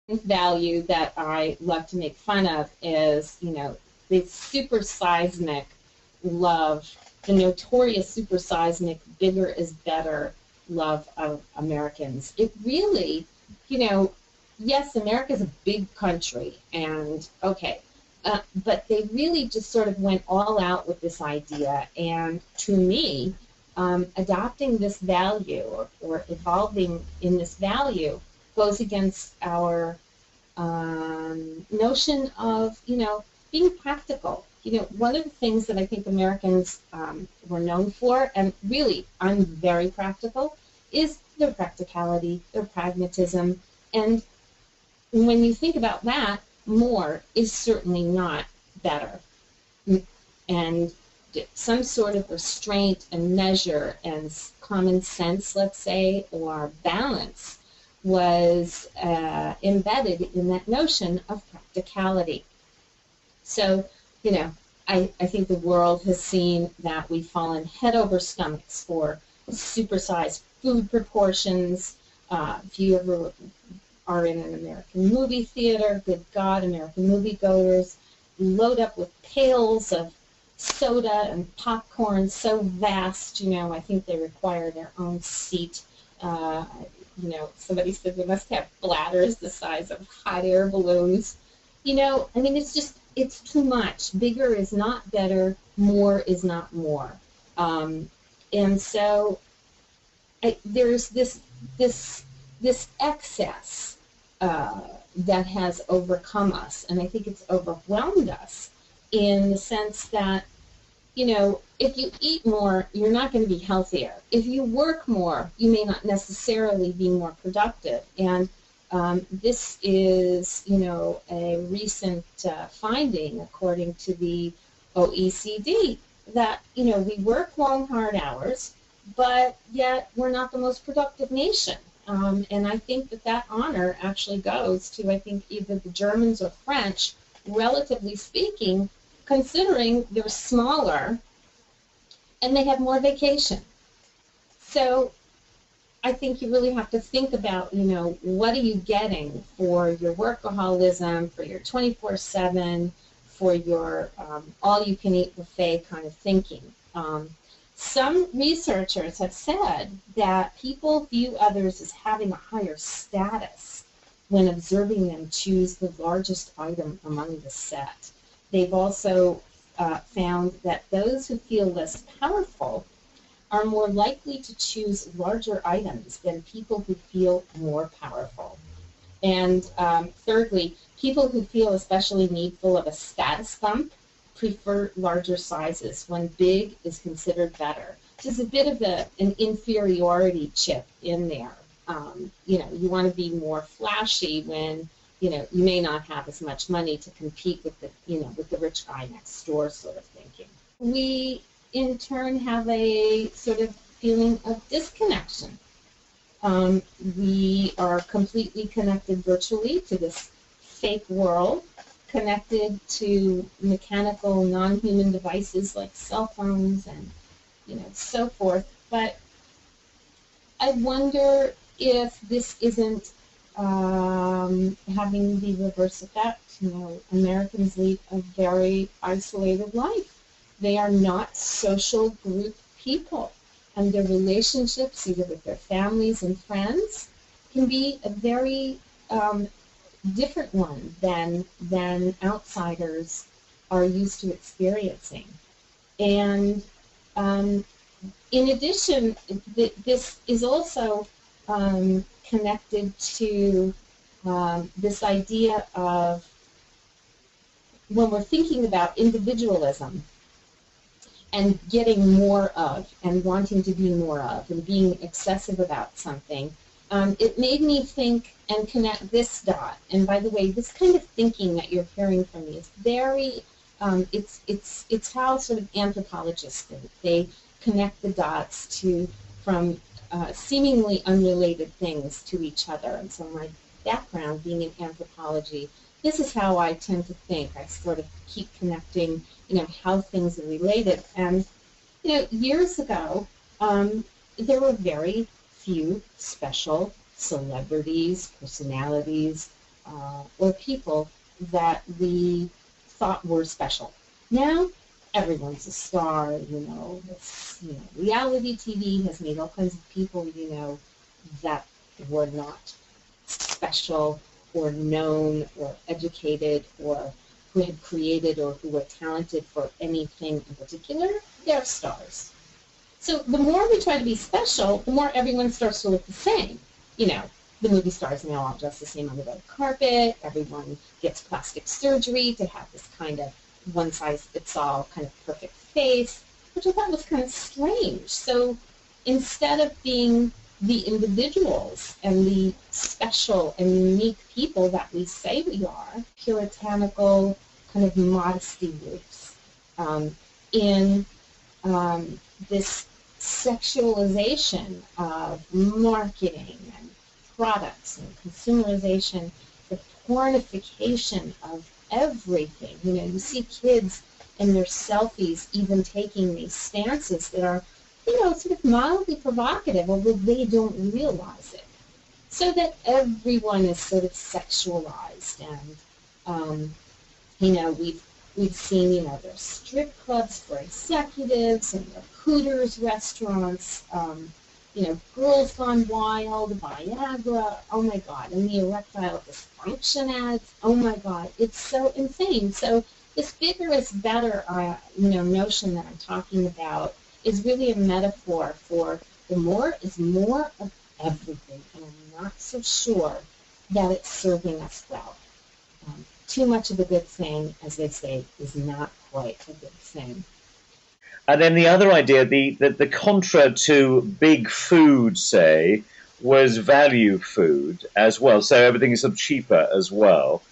value that I love to make fun of is, the super seismic love, the notorious super seismic bigger is better love of Americans. It really, you know, yes, America's a big country, and okay, but they really just sort of went all out with this idea. And to me, adopting this value or evolving in this value goes against our notion of, being practical. One of the things that I think Americans were known for, and really I'm very practical, is their practicality, their pragmatism. And when you think about that, more is certainly not better. And some sort of restraint and measure and common sense, let's say, or balance was embedded in that notion of practicality. So, I think the world has seen that we've fallen head over stomachs for supersized food proportions. If you ever are in an American movie theater, good God, American moviegoers load up with pails of soda and popcorn so vast, I think they require their own seat. Somebody said they must have bladders the size of hot air balloons. It's too much. Bigger is not better. More is not more. And so there's this excess that has overcome us, and I think it's overwhelmed us in the sense that, if you eat more, you're not going to be healthier. If you work more, you may not necessarily be more productive. And this is, a recent finding, according to the OECD, that, we work long, hard hours, but yet we're not the most productive nation. And I think that honor actually goes to, I think, either the Germans or French, relatively speaking, considering they're smaller and they have more vacation. So I think you really have to think about, what are you getting for your workaholism, for your 24/7, for your all-you-can-eat buffet kind of thinking. Some researchers have said that people view others as having a higher status when observing them choose the largest item among the set. They've also found that those who feel less powerful are more likely to choose larger items than people who feel more powerful. And thirdly, people who feel especially needful of a status bump prefer larger sizes when big is considered better. There's a bit of an inferiority chip in there. You want to be more flashy when you may not have as much money to compete with the rich guy next door, sort of thinking. We in turn have a sort of feeling of disconnection. We are completely connected virtually to this fake world, connected to mechanical, non-human devices like cell phones and so forth. But I wonder if this isn't having the reverse effect. Americans lead a very isolated life. They are not social group people, and their relationships, either with their families and friends, can be a very different one than outsiders are used to experiencing. And in addition, this is also connected to this idea of, when we're thinking about individualism and getting more of and wanting to be more of and being excessive about something, it made me think and connect this dot. And by the way, this kind of thinking that you're hearing from me is very, it's how sort of anthropologists think. They connect the dots from seemingly unrelated things to each other. And so my background being in anthropology, this is how I tend to think. I sort of keep connecting, how things are related. And, years ago, there were very few special celebrities, personalities, or people that we thought were special. Now, everyone's a star, reality TV has made all kinds of people, that were not special or known or educated or who had created or who were talented for anything in particular, they're stars. So the more we try to be special, the more everyone starts to look the same. The movie stars now all dress the same on the red carpet. Everyone gets plastic surgery to have this kind of one-size-fits-all kind of perfect face, which I thought was kind of strange. So instead of being the individuals and the special and unique people that we say we are, puritanical kind of modesty groups, in this sexualization of marketing and products and consumerization, the pornification of everything. You see kids in their selfies even taking these stances that are, sort of mildly provocative, although they don't realize it. So that everyone is sort of sexualized, and we've seen, there's strip clubs for executives, and there are Hooters restaurants, Girls Gone Wild, Viagra, oh my God, and the erectile dysfunction ads, oh my God, it's so insane. So this bigger is better, notion that I'm talking about is really a metaphor for the more is more of everything, and I'm not so sure that it's serving us well. Too much of a good thing, as they say, is not quite a good thing. And then the other idea, the contra to big food, say, was value food as well. So everything is sort of cheaper as well.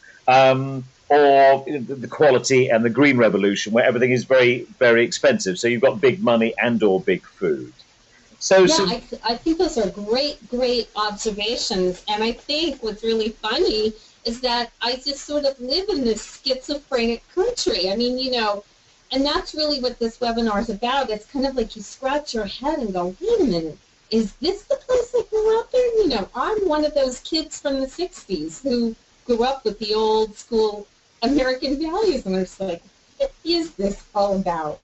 Or the quality and the green revolution, where everything is very, very expensive. So you've got big money and or big food. I think those are great observations. And I think what's really funny is that I just sort of live in this schizophrenic country. I mean, and that's really what this webinar is about. It's kind of like you scratch your head and go, wait a minute, is this the place I grew up in? I'm one of those kids from the 60s who grew up with the old school American values, and they're just like, what is this all about?